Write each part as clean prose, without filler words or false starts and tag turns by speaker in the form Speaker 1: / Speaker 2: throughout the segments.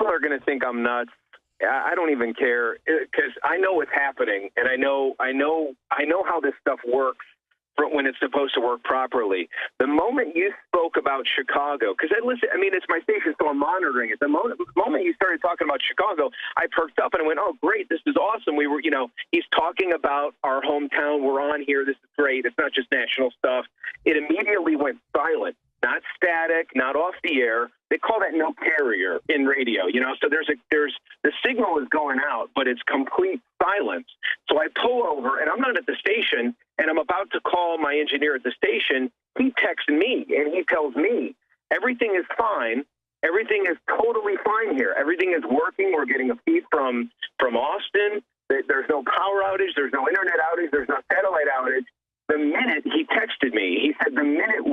Speaker 1: are going to think I'm nuts. I don't even care because I know what's happening, and I know how this stuff works when it's supposed to work properly. The moment you spoke about Chicago, because it's my station, so I'm monitoring it. The moment you started talking about Chicago, I perked up and I went, oh, great, this is awesome. We were, he's talking about our hometown. We're on here. This is great. It's not just national stuff. It immediately went silent, not static, not off the air. They call that no carrier in radio, so there's the signal is going out, but it's complete silence. So I pull over and I'm not at the station and I'm about to call my engineer at the station. He texts me and he tells me everything is fine. Everything is totally fine here. Everything is working. We're getting a feed from Austin. There's no power outage. There's no internet outage. There's no satellite outage. The minute he texted me, he said the minute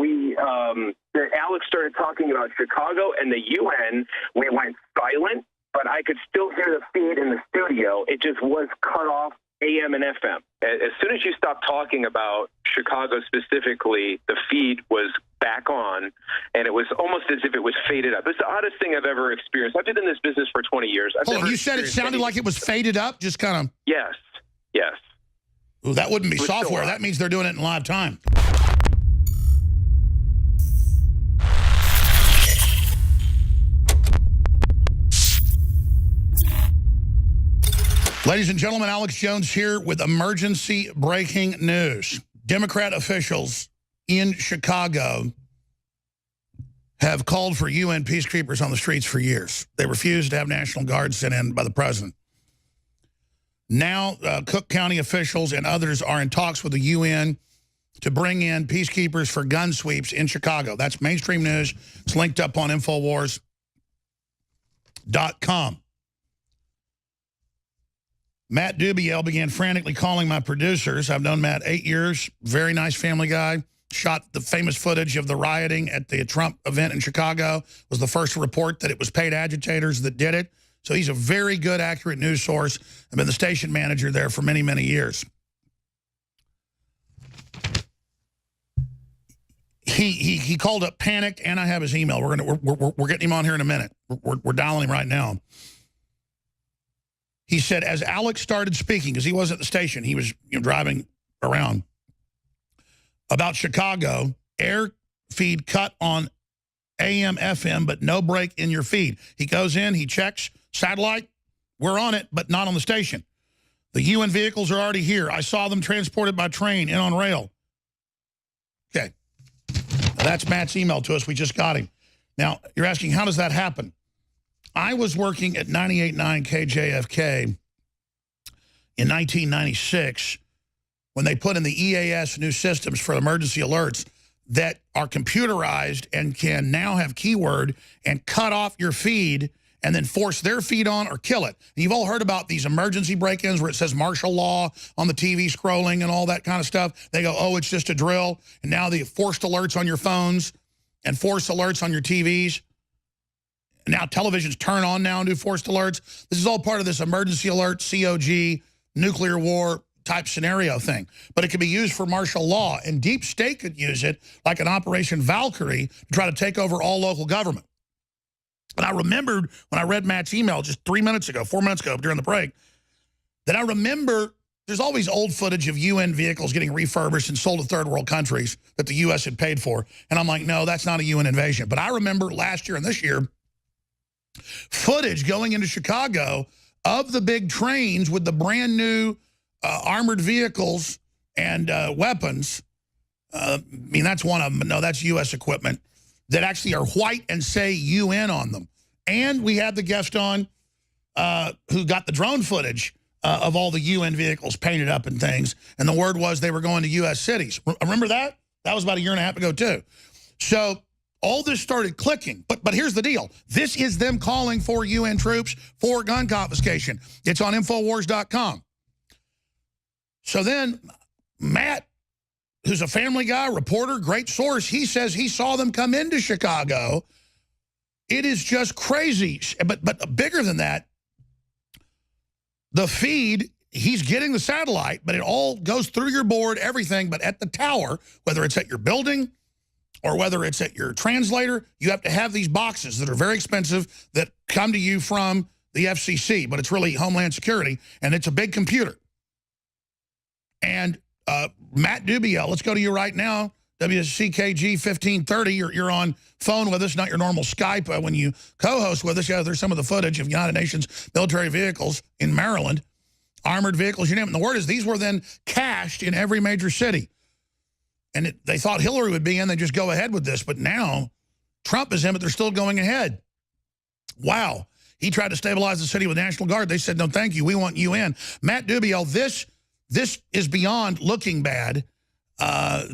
Speaker 1: that Alex started talking about Chicago and the UN, we went silent, but I could still hear the feed in the studio. It just was cut off AM and FM. As soon as you stopped talking about Chicago specifically, the feed was back on, and it was almost as if it was faded up. It's the oddest thing I've ever experienced. I've been in this business for 20 years.
Speaker 2: Hold on, you said it sounded like it was faded up, just kind of...
Speaker 1: Yes.
Speaker 2: Ooh, that wouldn't be software. That means they're doing it in live time. Ladies and gentlemen, Alex Jones here with emergency breaking news. Democrat officials in Chicago have called for UN peacekeepers on the streets for years. They refused to have National Guard sent in by the president. Now, Cook County officials and others are in talks with the UN to bring in peacekeepers for gun sweeps in Chicago. That's mainstream news. It's linked up on Infowars.com. Matt Dubiel began frantically calling my producers. I've known Matt 8 years. Very nice family guy. Shot the famous footage of the rioting at the Trump event in Chicago. Was the first to report that it was paid agitators that did it. So he's a very good, accurate news source. I've been the station manager there for many, many years. He called up panicked, and I have his email. We're getting him on here in a minute. We're dialing him right now. He said, as Alex started speaking, because he was at the station, he was driving around, about Chicago, air feed cut on AM, FM, but no break in your feed. He goes in, he checks, satellite, we're on it, but not on the station. The UN vehicles are already here. I saw them transported by train in on rail. Okay. Now, that's Matt's email to us. We just got him. Now, you're asking, how does that happen? I was working at 98.9 KJFK in 1996 when they put in the EAS new systems for emergency alerts that are computerized and can now have keyword and cut off your feed and then force their feed on or kill it. And you've all heard about these emergency break-ins where it says martial law on the TV scrolling and all that kind of stuff. They go, oh, it's just a drill. And now the forced alerts on your phones and forced alerts on your TVs. And now televisions turn on now and do forced alerts. This is all part of this emergency alert, COG, nuclear war type scenario thing. But it can be used for martial law. And Deep State could use it like an Operation Valkyrie to try to take over all local government. And I remembered when I read Matt's email just 4 minutes ago during the break, that I remember there's always old footage of UN vehicles getting refurbished and sold to third world countries that the U.S. had paid for. And I'm like, no, that's not a UN invasion. But I remember last year and this year, footage going into Chicago of the big trains with the brand new armored vehicles and weapons. I mean, that's one of them. But no, that's U.S. equipment that actually are white and say UN on them. And we had the guest on who got the drone footage of all the UN vehicles painted up and things. And the word was they were going to U.S. cities. Remember that? That was about a year and a half ago, too. So all this started clicking. But here's the deal. This is them calling for UN troops for gun confiscation. It's on Infowars.com. So then Matt, who's a family guy, reporter, great source, he says he saw them come into Chicago. It is just crazy. But bigger than that, the feed, he's getting the satellite, but it all goes through your board, everything, but at the tower, whether it's at your building or whether it's at your translator, you have to have these boxes that are very expensive that come to you from the FCC, but it's really Homeland Security, and it's a big computer. And Matt Dubiel, let's go to you right now, WCKG 1530. You're on phone with us, not your normal Skype. When you co-host with us, yeah, there's some of the footage of United Nations military vehicles in Maryland, armored vehicles, you name it. And the word is these were then cached in every major city. And they thought Hillary would be in, they just go ahead with this. But now Trump is in, but they're still going ahead. Wow. He tried to stabilize the city with National Guard. They said, no, thank you. We want you in. Matt Dubiel, this is beyond looking bad.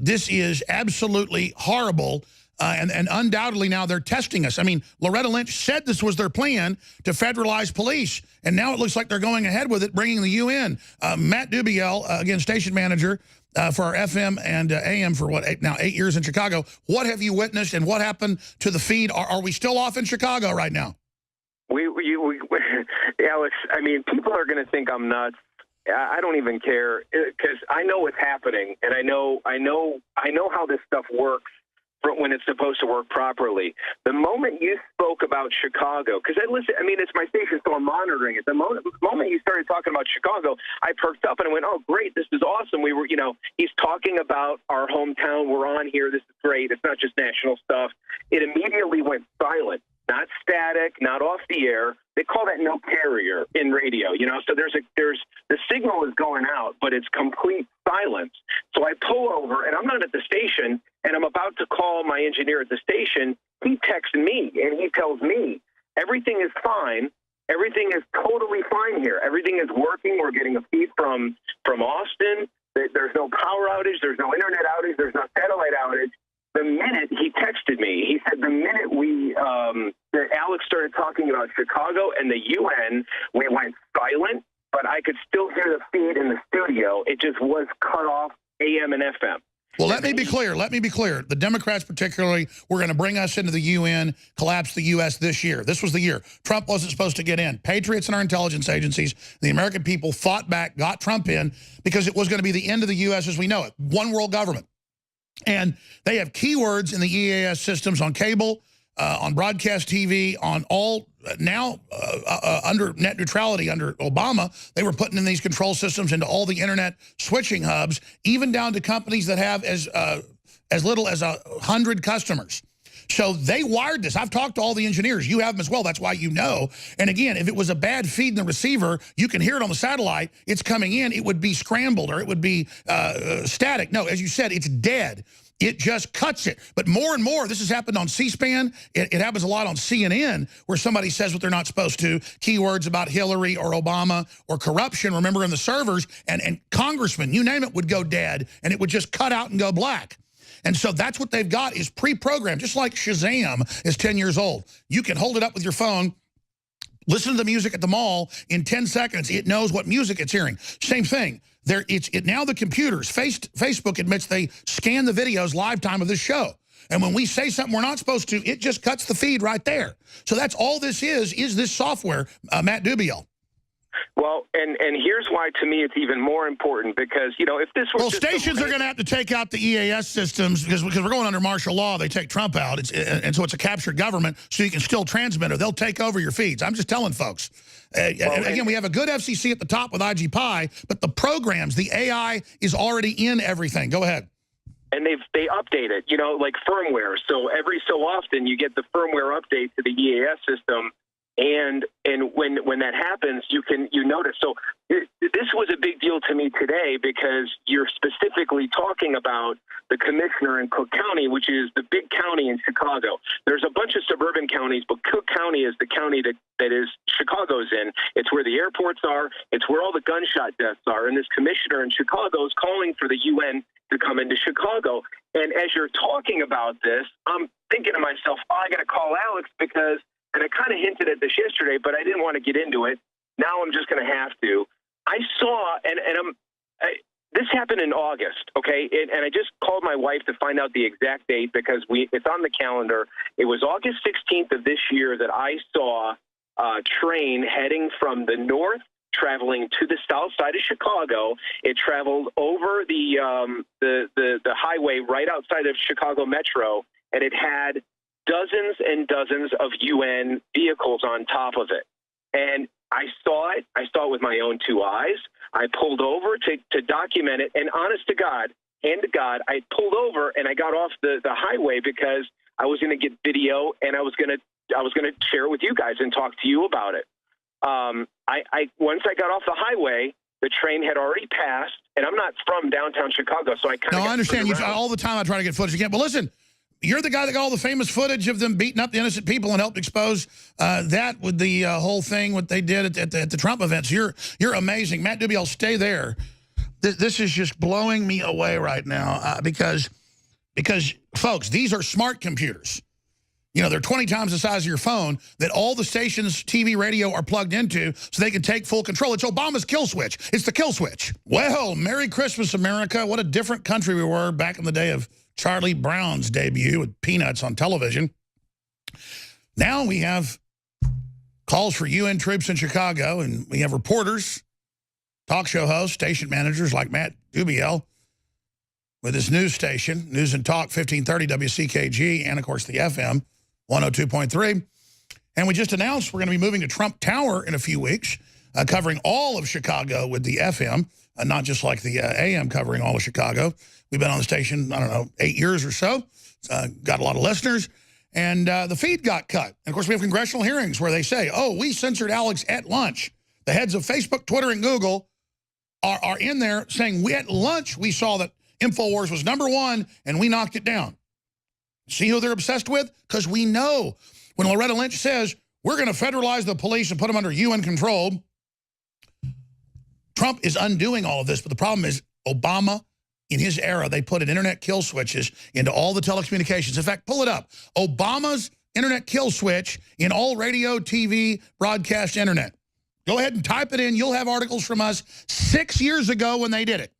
Speaker 2: This is absolutely horrible. And undoubtedly now they're testing us. I mean, Loretta Lynch said this was their plan to federalize police. And now it looks like they're going ahead with it, bringing the UN. Matt Dubiel, again, station manager for our FM and AM for what, 8 years in Chicago. What have you witnessed and what happened to the feed? Are we still off in Chicago right now?
Speaker 1: Alex, I mean, people are going to think I'm nuts. I don't even care because I know what's happening, and I know how this stuff works when it's supposed to work properly. The moment you spoke about Chicago, because it's my station, so I'm monitoring it. The moment you started talking about Chicago, I perked up and I went, oh, great, this is awesome. We were, he's talking about our hometown. We're on here. This is great. It's not just national stuff. It immediately went silent. Not static, not off the air. They call that no carrier in radio, So there's the signal is going out, but it's complete silence. So I pull over, and I'm not at the station, and I'm about to call my engineer at the station. He texts me, and he tells me everything is fine. Everything is totally fine here. Everything is working. We're getting a feed from Austin. There's no power outage. There's no internet outage. There's no satellite outage. The minute he texted me, he said the minute that Alex started talking about Chicago and the UN, we went silent, but I could still hear the feed in the studio. It just was cut off AM and FM.
Speaker 2: Well, let me be clear. The Democrats particularly were going to bring us into the UN, collapse the U.S. this year. This was the year. Trump wasn't supposed to get in. Patriots and our intelligence agencies, the American people fought back, got Trump in, because it was going to be the end of the U.S. as we know it. One world government. And they have keywords in the EAS systems on cable, on broadcast TV, on all now under net neutrality under Obama. They were putting in these control systems into all the internet switching hubs, even down to companies that have as little as 100 customers. So they wired this. I've talked to all the engineers. You have them as well. That's why you know. And again, if it was a bad feed in the receiver, you can hear it on the satellite. It's coming in. It would be scrambled or it would be static. No, as you said, it's dead. It just cuts it. But more and more, this has happened on C-SPAN. It happens a lot on CNN, where somebody says what they're not supposed to, keywords about Hillary or Obama or corruption, remember, in the servers, and congressmen, you name it, would go dead, and it would just cut out and go black. And so that's what they've got is pre-programmed, just like Shazam is 10 years old. You can hold it up with your phone, listen to the music at the mall. In 10 seconds, it knows what music it's hearing. Same thing. Now the computers, Facebook admits they scan the videos live time of this show. And when we say something we're not supposed to, it just cuts the feed right there. So that's all this is this software, Matt Dubiel.
Speaker 1: Well, and here's why, to me, it's even more important, because, if this were
Speaker 2: stations are going to have to take out the EAS systems because we're going under martial law. They take Trump out, and so it's a captured government, so you can still transmit it. They'll take over your feeds. I'm just telling folks. Again, we have a good FCC at the top with IG-Pi, but the programs, the AI is already in everything. Go ahead.
Speaker 1: And they update it, like firmware. So every so often you get the firmware update to the EAS system. And when that happens, you notice. So this was a big deal to me today, because you're specifically talking about the commissioner in Cook County, which is the big county in Chicago. There's a bunch of suburban counties, but Cook County is the county that is Chicago's in. It's where the airports are. It's where all the gunshot deaths are. And this commissioner in Chicago is calling for the UN to come into Chicago. And as you're talking about this, I'm thinking to myself, I got to call Alex, because. And I kind of hinted at this yesterday, but I didn't want to get into it. Now I'm just going to have to. I saw, this happened in August, okay? And I just called my wife to find out the exact date, because it's on the calendar. It was August 16th of this year that I saw a train heading from the north traveling to the south side of Chicago. It traveled over the highway right outside of Chicago Metro, and it had dozens and dozens of UN vehicles on top of it. And I saw it. I saw it with my own two eyes. I pulled over to document it, and honest to God, hand to God, I pulled over and I got off the highway because I was going to get video, and I was going to share it with you guys and talk to you about it. Once I got off the highway, the train had already passed, and I'm not from downtown Chicago, so I kind of.
Speaker 2: No, I understand. You all the time. I try to get footage again, but listen. You're the guy that got all the famous footage of them beating up the innocent people and helped expose that with the whole thing, what they did at the Trump events. You're amazing. Matt Dubiel, stay there. This is just blowing me away right now because, folks, these are smart computers. You know, they're 20 times the size of your phone that all the stations, TV, radio are plugged into so they can take full control. It's Obama's kill switch. It's the kill switch. Well, Merry Christmas, America. What a different country we were back in the day of Charlie Brown's debut with Peanuts on television. Now we have calls for UN troops in Chicago, and we have reporters, talk show hosts, station managers like Matt Dubiel with his news station, News and Talk 1530 WCKG, and, of course, the FM 102.3. And we just announced we're going to be moving to Trump Tower in a few weeks, covering all of Chicago with the FM, not just like the AM covering all of Chicago. We've been on the station, I don't know, 8 years or so. Got a lot of listeners. And the feed got cut. And, of course, we have congressional hearings where they say, oh, we censored Alex at lunch. The heads of Facebook, Twitter, and Google are in there saying, we at lunch, we saw that Infowars was #1, and we knocked it down. See who they're obsessed with? Because we know when Loretta Lynch says, we're going to federalize the police and put them under UN control, Trump is undoing all of this. But the problem is Obama, in his era, they put in internet kill switches into all the telecommunications. In fact, pull it up. Obama's internet kill switch in all radio, TV, broadcast internet. Go ahead and type it in. You'll have articles from us 6 years ago when they did it.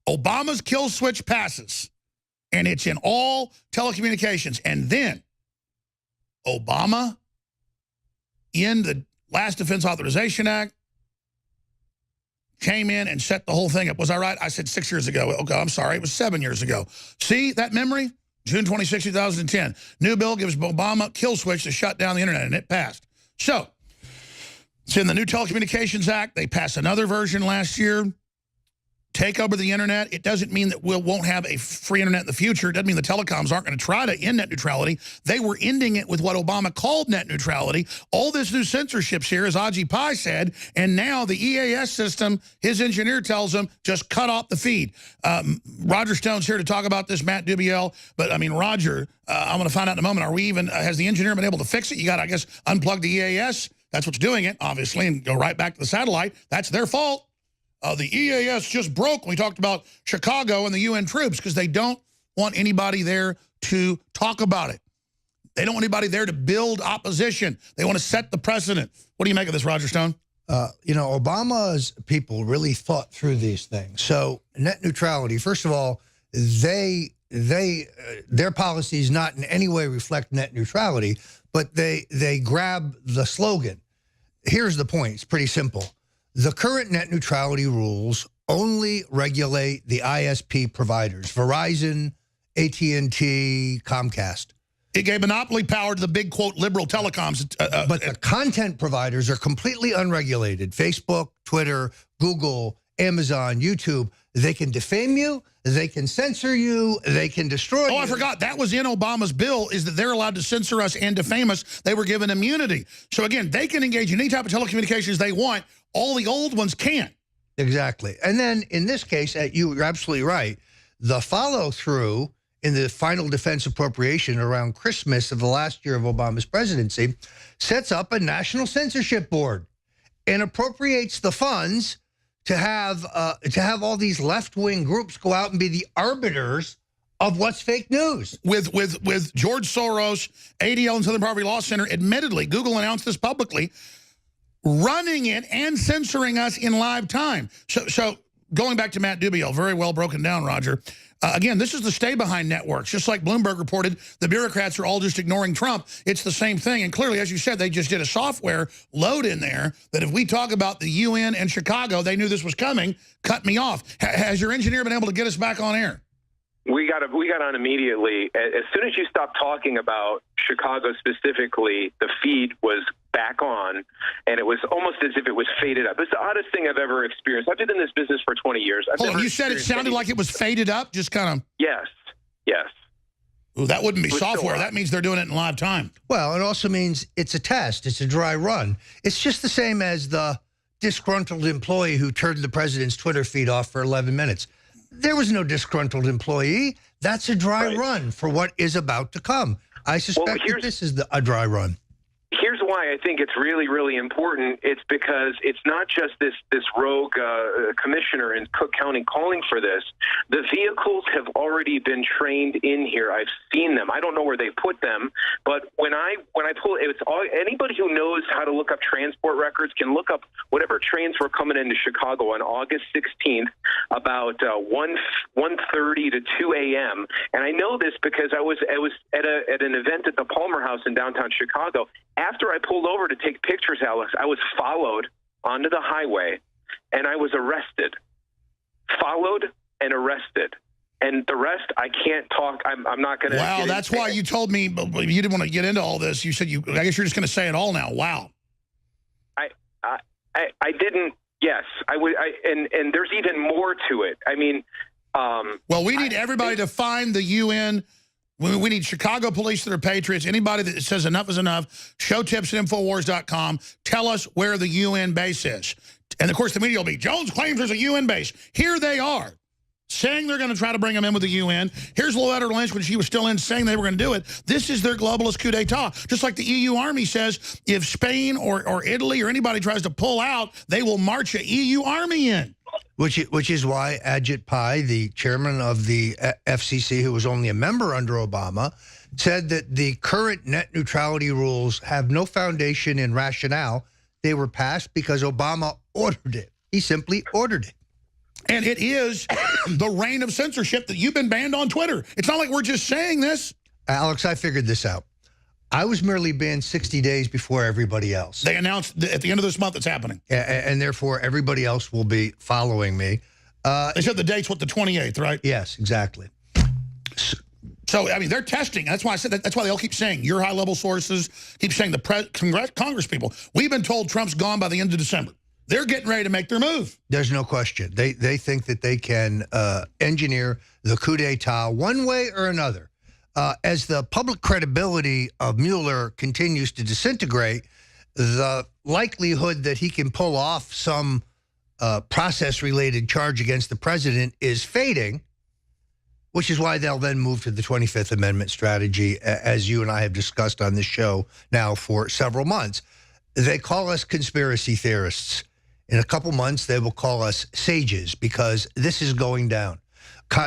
Speaker 2: Obama's kill switch passes, and it's in all telecommunications. And then Obama, in the last Defense Authorization Act, came in and set the whole thing up. Was I right? I said 6 years ago. Okay, I'm sorry. It was 7 years ago. See that memory? June 26, 2010. New bill gives Obama kill switch to shut down the internet, and it passed. So it's in the new Telecommunications Act. They passed another version last year. Take over the internet. It doesn't mean that we won't have a free internet in the future. It doesn't mean the telecoms aren't going to try to end net neutrality. They were ending it with what Obama called net neutrality. All this new censorship's here, as Ajay Pai said, and now the EAS system, his engineer tells him, just cut off the feed. Roger Stone's here to talk about this, Matt Dubiel. But, I mean, Roger, I'm going to find out in a moment, has the engineer been able to fix it? You got to, I guess, unplug the EAS. That's what's doing it, obviously, and go right back to the satellite. That's their fault. The EAS just broke when we talked about Chicago and the UN troops because they don't want anybody there to talk about it. They don't want anybody there to build opposition. They want to set the precedent. What do you make of this, Roger Stone?
Speaker 3: You know, Obama's people really thought through these things. So net neutrality, first of all, their policies not in any way reflect net neutrality, but they grab the slogan. Here's the point. It's pretty simple. The current net neutrality rules only regulate the ISP providers, Verizon, AT&T, Comcast.
Speaker 2: It gave monopoly power to the big, quote, liberal telecoms.
Speaker 3: But the content providers are completely unregulated. Facebook, Twitter, Google, Amazon, YouTube. They can defame you. They can censor you. They can destroy you.
Speaker 2: Oh, I forgot. That was in Obama's bill, is that they're allowed to censor us and defame us. They were given immunity. So, again, they can engage in any type of telecommunications they want. All the old ones can't.
Speaker 3: Exactly. And then in this case, you're absolutely right. The follow-through in the final defense appropriation around Christmas of the last year of Obama's presidency sets up a national censorship board and appropriates the funds to have all these left-wing groups go out and be the arbiters of what's fake news.
Speaker 2: With George Soros, ADL and Southern Poverty Law Center, admittedly, Google announced this publicly, running it and censoring us in live time. So going back to Matt Dubio, very well broken down, Roger. Again, this is the stay-behind networks. Just like Bloomberg reported, the bureaucrats are all just ignoring Trump. It's the same thing. And clearly, as you said, they just did a software load in there that if we talk about the UN and Chicago, they knew this was coming, cut me off. Has your engineer been able to get us back on air?
Speaker 1: We got on immediately. As soon as you stopped talking about Chicago specifically, the feed was back on, and it was almost as if it was faded up. It's the oddest thing I've ever experienced. I've been in this business for 20 years.
Speaker 2: Hold on, you said it sounded like it was faded up, just kind of...
Speaker 1: Yes, yes.
Speaker 2: Ooh, that wouldn't be software. That means they're doing it in live time.
Speaker 3: Well, it also means it's a test. It's a dry run. It's just the same as the disgruntled employee who turned the president's Twitter feed off for 11 minutes. There was no disgruntled employee. That's a dry run for what is about to come. I suspect that this is a dry run.
Speaker 1: Here's why I think it's really, really important. It's because it's not just this rogue commissioner in Cook County calling for this. The vehicles have already been trained in here. I've seen them. I don't know where they put them, but when I pull, it's all, anybody who knows how to look up transport records can look up whatever trains were coming into Chicago on August 16th about 1:30 to 2 a.m. And I know this because I was at an event at the Palmer House in downtown Chicago. After I pulled over to take pictures, Alex, I was followed onto the highway, and I was arrested. Followed and arrested. And the rest, I can't talk. I'm not going to.
Speaker 2: Wow, that's why you told me you didn't want to get into all this. You said I guess you're just going to say it all now. Wow.
Speaker 1: I didn't. Yes, I would. And there's even more to it. I mean.
Speaker 2: Well, we need everybody to find the UN. We need Chicago police that are patriots. Anybody that says enough is enough, show tips at Infowars.com. Tell us where the UN base is. And, of course, the media will be, Jones claims there's a UN base. Here they are, saying they're going to try to bring them in with the UN. Here's Loretta Lynch when she was still in saying they were going to do it. This is their globalist coup d'etat. Just like the EU army says, if Spain or Italy or anybody tries to pull out, they will march a EU army in.
Speaker 3: Which is why Ajit Pai, the chairman of the FCC, who was only a member under Obama, said that the current net neutrality rules have no foundation in rationale. They were passed because Obama ordered it. He simply ordered it.
Speaker 2: And it is the reign of censorship that you've been banned on Twitter. It's not like we're just saying this.
Speaker 3: Alex, I figured this out. I was merely banned 60 days before everybody else.
Speaker 2: They announced at the end of this month it's happening.
Speaker 3: And therefore, everybody else will be following me.
Speaker 2: They said the date's the 28th, right?
Speaker 3: Yes, exactly.
Speaker 2: So, I mean, they're testing. That's why I said that. That's why they all keep saying your high-level sources, keep saying the Congress people. We've been told Trump's gone by the end of December. They're getting ready to make their move.
Speaker 3: There's no question. They think that they can engineer the coup d'etat one way or another. As the public credibility of Mueller continues to disintegrate, the likelihood that he can pull off some process-related charge against the president is fading, which is why they'll then move to the 25th Amendment strategy, as you and I have discussed on this show now for several months. They call us conspiracy theorists. In a couple months, they will call us sages because this is going down.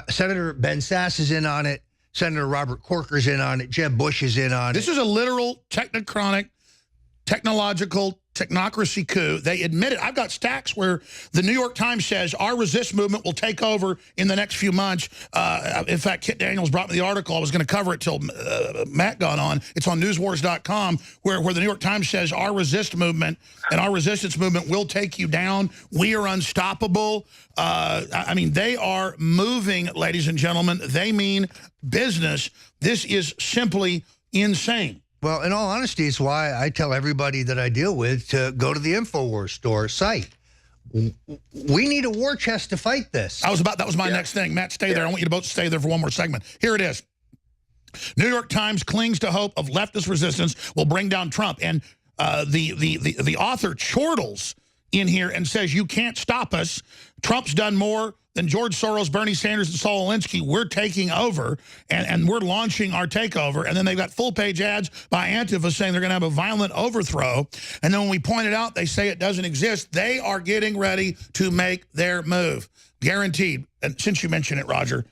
Speaker 3: Senator Ben Sass is in on it. Senator Robert Corker's in on it. Jeb Bush is in on it.
Speaker 2: This is a literal technocratic, technocracy coup. They admit it. I've got stacks where the New York Times says our resist movement will take over in the next few months. In fact, Kit Daniels brought me the article. I was going to cover it till Matt got on. It's on newswars.com where the New York Times says our resist movement and our resistance movement will take you down. We are unstoppable. I mean, they are moving, ladies and gentlemen. They mean business. This is simply insane.
Speaker 3: Well, in all honesty, it's why I tell everybody that I deal with to go to the Infowars store site. We need a war chest to fight this.
Speaker 2: That was my next thing. Matt, stay there. I want you to both stay there for one more segment. Here it is. New York Times clings to hope of leftist resistance will bring down Trump. And the author chortles in here and says, you can't stop us. Trump's done more than George Soros, Bernie Sanders, and Saul Alinsky. We're taking over, and we're launching our takeover. And then they've got full-page ads by Antifa saying they're going to have a violent overthrow. And then when we point it out, they say it doesn't exist. They are getting ready to make their move. Guaranteed. And since you mentioned it, Roger,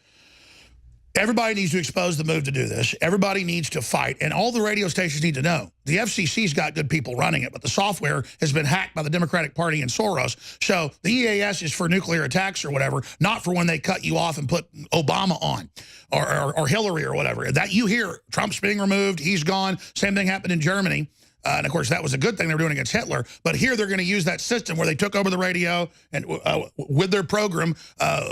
Speaker 2: Everybody needs to expose the move to do this. Everybody needs to fight. And all the radio stations need to know. The FCC's got good people running it, but the software has been hacked by the Democratic Party and Soros. So the EAS is for nuclear attacks or whatever, not for when they cut you off and put Obama on or Hillary or whatever. That you hear Trump's being removed, he's gone. Same thing happened in Germany. And, of course, that was a good thing they were doing against Hitler. But here they're going to use that system where they took over the radio and with their program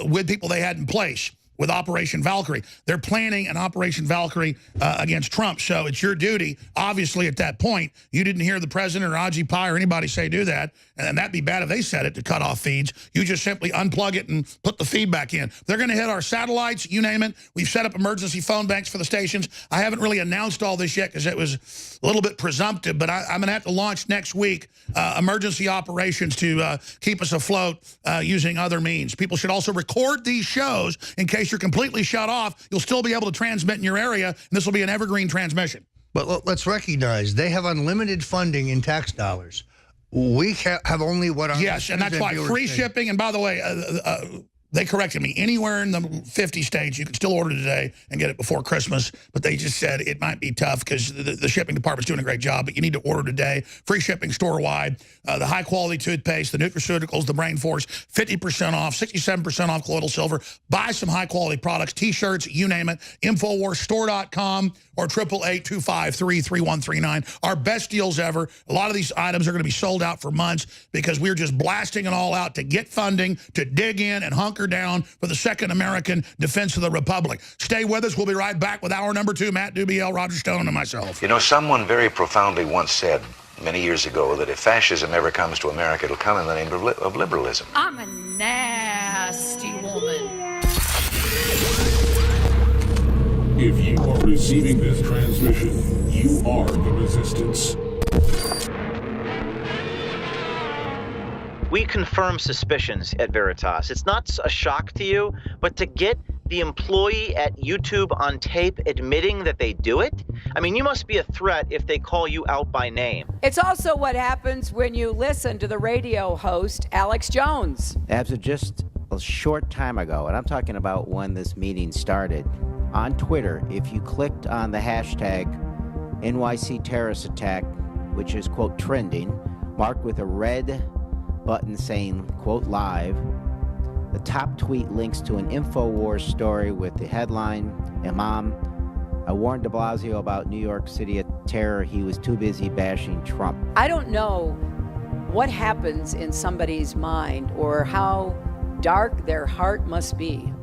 Speaker 2: with people they had in place. With Operation Valkyrie. They're planning an Operation Valkyrie against Trump. So it's your duty, obviously, at that point. You didn't hear the president or Ajit Pai or anybody say do that. And that'd be bad if they said it to cut off feeds. You just simply unplug it and put the feed back in. They're going to hit our satellites, you name it. We've set up emergency phone banks for the stations. I haven't really announced all this yet because it was a little bit presumptive, but I'm going to have to launch next week emergency operations to keep us afloat using other means. People should also record these shows in case you're completely shut off. You'll still be able to transmit in your area, and this will be an evergreen transmission.
Speaker 3: But let's recognize they have unlimited funding in tax dollars. We have only what our
Speaker 2: yes, and that's why free shipping. And by the way, they corrected me. Anywhere in the 50 states, you can still order today and get it before Christmas. But they just said it might be tough because the shipping department's doing a great job. But you need to order today. Free shipping store-wide. The high-quality toothpaste, the nutraceuticals, the Brain Force, 50% off, 67% off colloidal silver. Buy some high-quality products, T-shirts, you name it. Infowarsstore.com or 888-253-3139. Our best deals ever. A lot of these items are going to be sold out for months because we're just blasting it all out to get funding, to dig in and hunker down for the Second American Defense of the Republic. Stay with us. We'll be right back with hour number 2. Matt Dubiel, Roger Stone, and myself.
Speaker 4: You know, someone very profoundly once said many years ago that if fascism ever comes to America, it'll come in the name of liberalism.
Speaker 5: I'm a nasty woman.
Speaker 6: If you are receiving this transmission, you are the resistance.
Speaker 7: We confirm suspicions at Veritas. It's not a shock to you, but to get the employee at YouTube on tape admitting that they do it? I mean, you must be a threat if they call you out by name.
Speaker 5: It's also what happens when you listen to the radio host, Alex Jones.
Speaker 8: As of just a short time ago, and I'm talking about when this meeting started, on Twitter, if you clicked on the hashtag NYC terrorist attack, which is, quote, trending, marked with a red button saying, quote, live, the top tweet links to an Infowars story with the headline, Imam, I warned de Blasio about New York City terror. He was too busy bashing Trump.
Speaker 5: I don't know what happens in somebody's mind or how dark their heart must be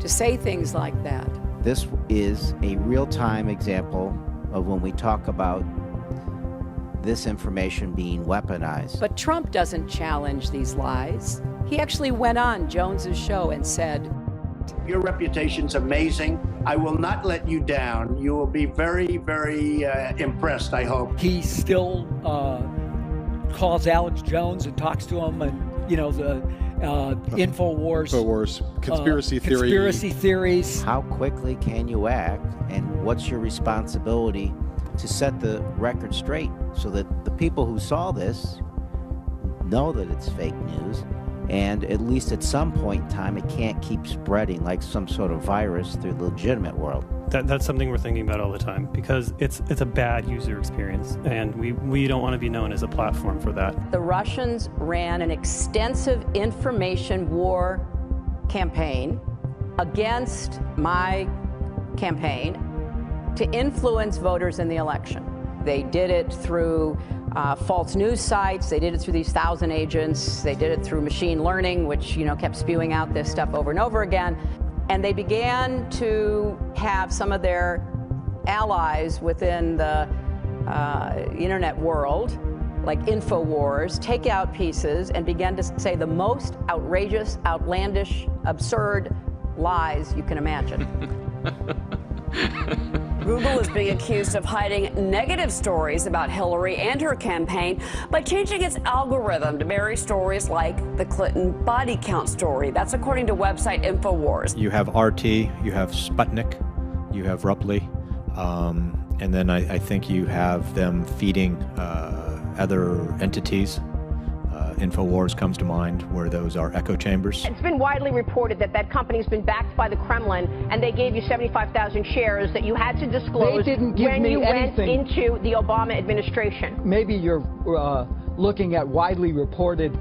Speaker 5: to say things like that.
Speaker 8: This is a real-time example of when we talk about this information being weaponized.
Speaker 5: But Trump doesn't challenge these lies. He actually went on Jones's show and said,
Speaker 9: your reputation's amazing. I will not let you down. You will be very, very impressed, I hope.
Speaker 10: He still calls Alex Jones and talks to him, and, you know, the Infowars, conspiracy theories.
Speaker 8: How quickly can you act, and what's your responsibility to set the record straight so that the people who saw this know that it's fake news, and at least at some point in time it can't keep spreading like some sort of virus through the legitimate world.
Speaker 11: That's something we're thinking about all the time because it's a bad user experience, and we don't want to be known as a platform for that.
Speaker 5: The Russians ran an extensive information war campaign against my campaign to influence voters in the election. They did it through false news sites. They did it through these 1,000 agents. They did it through machine learning, which, you know, kept spewing out this stuff over and over again. And they began to have some of their allies within the internet world, like Infowars, take out pieces and began to say the most outrageous, outlandish, absurd lies you can imagine.
Speaker 12: Google is being accused of hiding negative stories about Hillary and her campaign by changing its algorithm to bury stories like the Clinton body count story. That's according to website Infowars.
Speaker 13: You have RT, you have Sputnik, you have Rupley, and then I think you have them feeding other entities Infowars comes to mind, where those are echo chambers.
Speaker 14: It's been widely reported that that company's been backed by the Kremlin, and they gave you 75,000 shares that you had to disclose
Speaker 10: They didn't give
Speaker 14: when
Speaker 10: me
Speaker 14: you
Speaker 10: anything.
Speaker 14: went into the Obama administration.
Speaker 10: Maybe you're looking at widely reported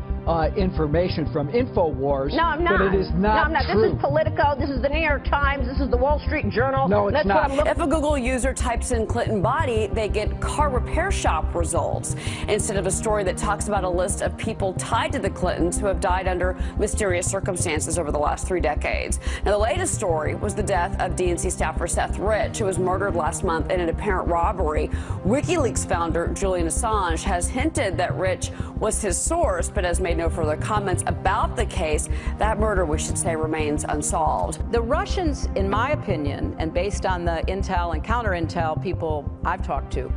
Speaker 10: information from Infowars.
Speaker 14: No, I'm not.
Speaker 10: But it is not
Speaker 14: No, I'm not.
Speaker 10: true.
Speaker 14: This is Politico. This is the New York Times. This is the Wall Street Journal.
Speaker 10: No, it's
Speaker 14: That's
Speaker 10: not.
Speaker 14: What I'm looking.
Speaker 12: If a Google user types in Clinton body, they get car repair shop results instead of a story that talks about a list of people tied to the Clintons who have died under mysterious circumstances over the last 3 decades. Now, the latest story was the death of DNC staffer Seth Rich, who was murdered last month in an apparent robbery. WikiLeaks founder Julian Assange has hinted that Rich was his source, but has made no further comments about the case. That murder, we should say, remains unsolved.
Speaker 5: The Russians, in my opinion, and based on the intel and counter-intel people I've talked to,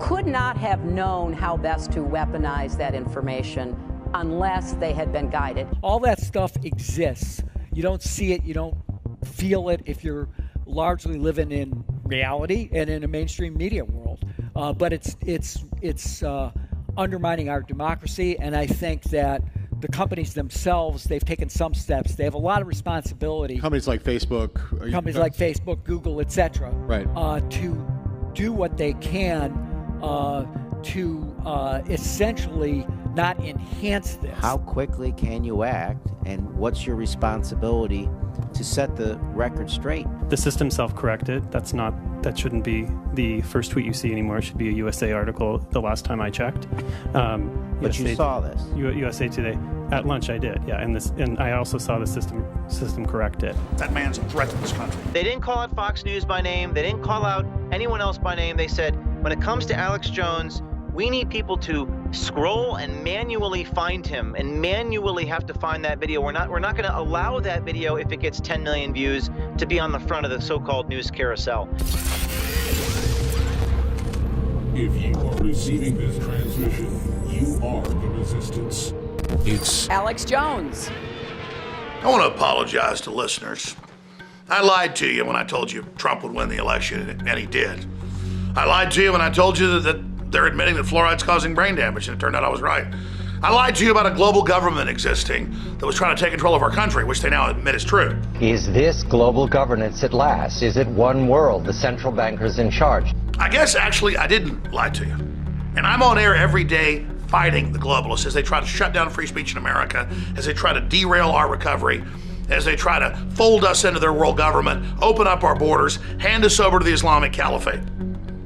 Speaker 5: could not have known how best to weaponize that information unless they had been guided.
Speaker 10: All that stuff exists. You don't see it, you don't feel it if you're largely living in reality and in a mainstream media world. But it's undermining our democracy, and I think that the companies themselves, they've taken some steps. They have a lot of responsibility.
Speaker 13: Companies like Facebook.
Speaker 10: Google, etc.
Speaker 13: Right.
Speaker 10: To do what they can to essentially not enhance this.
Speaker 8: How quickly can you act, and what's your responsibility to set the record straight?
Speaker 11: The system self-corrected. That shouldn't be the first tweet you see anymore. It should be a USA article the last time I checked.
Speaker 8: But you saw this.
Speaker 11: USA Today. At lunch I did, yeah. And I also saw the system correct it.
Speaker 2: That man's a threat to this country.
Speaker 7: They didn't call out Fox News by name. They didn't call out anyone else by name. They said, when it comes to Alex Jones, we need people to scroll and manually find him and manually have to find that video. We're not going to allow that video, if it gets 10 million views, to be on the front of the so-called news carousel.
Speaker 6: If you are receiving this transmission, you are the resistance. It's
Speaker 5: Alex Jones.
Speaker 2: I want to apologize to listeners. I lied to you when I told you Trump would win the election, and he did. I lied to you when I told you that they're admitting that fluoride's causing brain damage, and it turned out I was right. I lied to you about a global government existing that was trying to take control of our country, which they now admit is true.
Speaker 15: Is this global governance at last? Is it one world, the central bankers in charge?
Speaker 2: I guess actually I didn't lie to you. And I'm on air every day fighting the globalists as they try to shut down free speech in America, as they try to derail our recovery, as they try to fold us into their world government, open up our borders, hand us over to the Islamic Caliphate.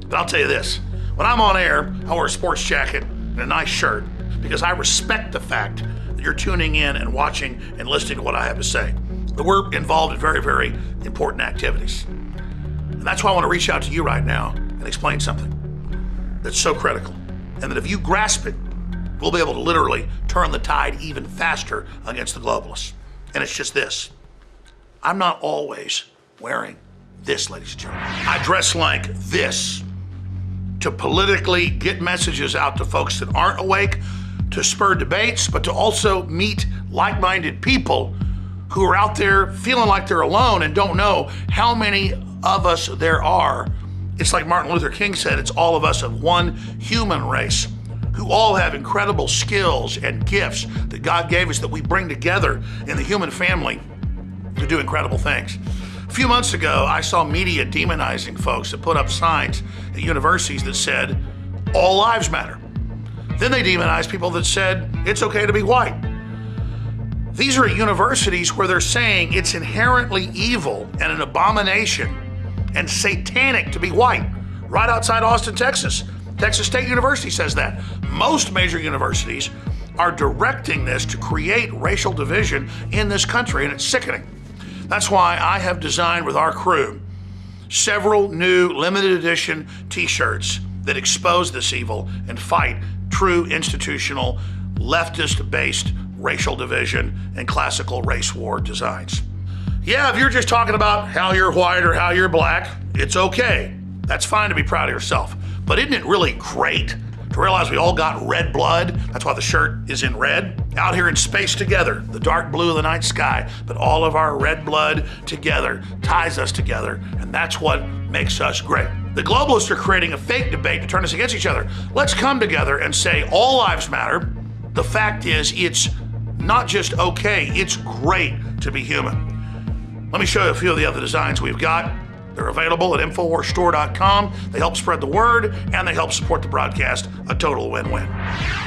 Speaker 2: But I'll tell you this, when I'm on air, I wear a sports jacket and a nice shirt because I respect the fact that you're tuning in and watching and listening to what I have to say. That we're involved in very, very important activities. And that's why I want to reach out to you right now and explain something that's so critical. And that if you grasp it, we'll be able to literally turn the tide even faster against the globalists. And it's just this. I'm not always wearing this, ladies and gentlemen. I dress like this to politically get messages out to folks that aren't awake, to spur debates, but to also meet like-minded people who are out there feeling like they're alone and don't know how many of us there are. It's like Martin Luther King said, it's all of us of one human race who all have incredible skills and gifts that God gave us that we bring together in the human family to do incredible things. A few months ago, I saw media demonizing folks that put up signs at universities that said, all lives matter. Then they demonized people that said, it's okay to be white. These are at universities where they're saying it's inherently evil and an abomination and satanic to be white, right outside Austin, Texas. Texas State University says that. Most major universities are directing this to create racial division in this country, and it's sickening. That's why I have designed with our crew several new limited edition t-shirts that expose this evil and fight true institutional, leftist-based racial division and classical race war designs. Yeah, if you're just talking about how you're white or how you're black, it's okay. That's fine to be proud of yourself. But isn't it really great to realize we all got red blood? That's why the shirt is in red. Out here in space together, the dark blue of the night sky, but all of our red blood together ties us together, and that's what makes us great. The globalists are creating a fake debate to turn us against each other. Let's come together and say all lives matter, the fact is it's not just okay, it's great to be human. Let me show you a few of the other designs we've got. They're available at InfoWarsStore.com. They help spread the word and they help support the broadcast. A total win-win.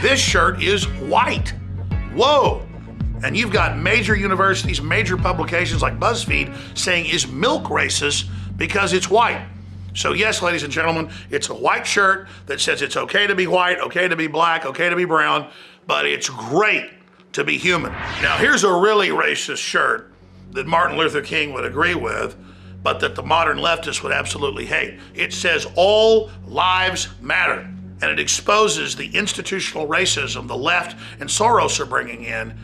Speaker 2: This shirt is white. Whoa. And you've got major universities, major publications like BuzzFeed saying is milk racist because it's white. So yes, ladies and gentlemen, it's a white shirt that says it's okay to be white, okay to be black, okay to be brown, but it's great to be human. Now here's a really racist shirt that Martin Luther King would agree with, but that the modern leftists would absolutely hate. It says all lives matter, and it exposes the institutional racism the left and Soros are bringing in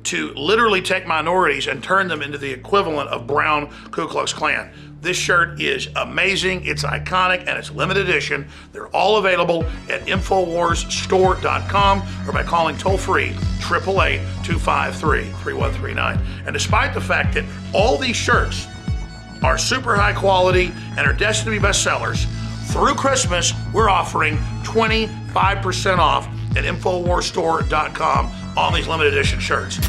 Speaker 2: to literally take minorities and turn them into the equivalent of brown Ku Klux Klan. This shirt is amazing, it's iconic, and it's limited edition. They're all available at InfoWarsStore.com or by calling toll-free 888-253-3139. And despite the fact that all these shirts are super high quality and are destined to be bestsellers, through Christmas, we're offering 25% off at InfoWarsStore.com on these limited edition shirts.